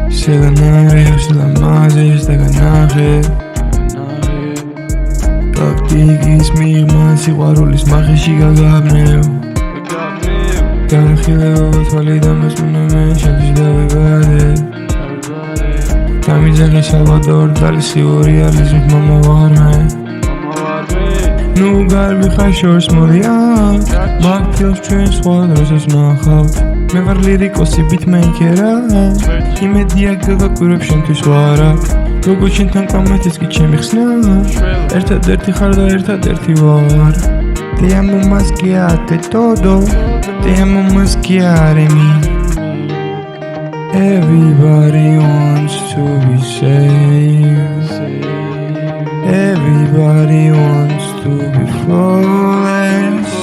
Σελανάριος λαμάζεις τα κανάχε Τακτικής μείγμα σιγουαρούλης μάχεσαι καγάπνεο Καναχίλεο θαλίδα μες μουνεμέν შენთვის დავიბადე დამიძახე სალვადორ დალის სიური ალიზმით მამა ვარ მე ნუ გარბი ხარ შორს მოდია მაგ ფილმს ჩვენ სხვა დროსაც ვნახავთ მე ვარ ლირიკოსი ბიტმეიკერა იმედია გაგაკვირვებ შენთვის ვარა როგორც შენთან კამათიც კი ჩემი ხსნა ერთადერთი ხარ და ერთადერთი ვარ Te amo más que a te todo Te amo más que a mí Everybody wants to be saved Everybody wants to be flawless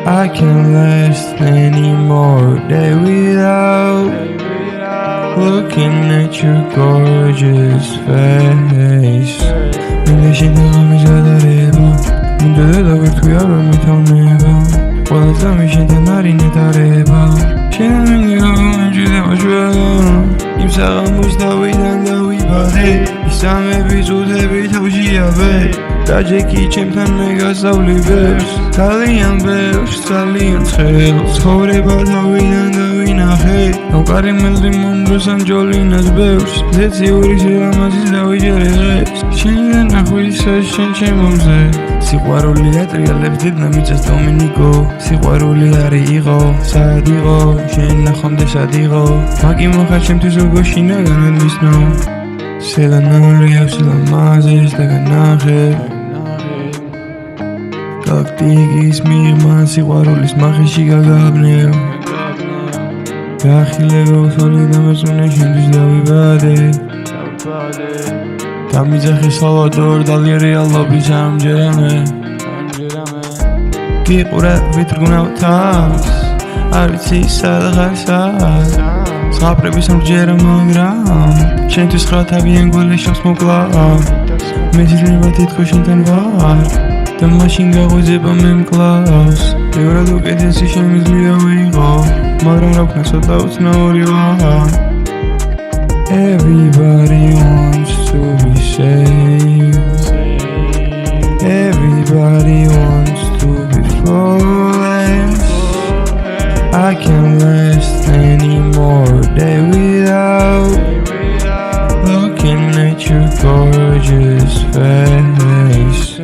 I can't last any more day without Looking at your gorgeous face Მინდა შენთან მიზადარება მინდა და დავირთვია რომ მეთავნება ყველა წამი შენთან არის ნეტარება შენთან მინდა ჟველა იმ საღამოს დავიდან დავიბადე ისამები წუთები თავშიავე დაჯექი ჩემთან მე გასავლი ბევრს ძალიან ბევრს ძალიან ცხელს ცხოვრება თავიდან დავინახე ნაუკარი მელდი მომდროსან ჯოლინას ბევრს ზეციური სილამაზის დავიჯერე დღეს შენიდან ნახვისას შენ ჩემომზე სიყვარული ატრიალებს დიდ მიწას დომინიკო სიყვარული არის იყო სად იყო შენ ნახამდე სად იყო მაგი მოხარ ჩემთვის როგორ შინა განადმისნო სელანარიოს ლამაზის და განახე ტაქტიკის მიღმა სიყვარულის მახეში გაგაბნევ გახილეო თოლი დამეწუნე შენთვის დავიბადე დამიძახე სალვადორ დალი რეალობის ამჯერამე გიყურე ვიტრგუნავ თავს არ ვიცი სადღაცა ზღაპრების ამჯერა მაგრამ შენთვის ხრა თავიან გველეშავს მოკლავ მე ძირება თითქოს შენთან ვარ და მაშინ გაღვიძება მე მკლავს ბევრად უკეთესი შემიძლია ვიყო მაგრამ რა ვქნა ცოტა უცნაური ვარ Everybody wants to be saved Everybody wants to be flawless I can't last any more day without Looking at your gorgeous face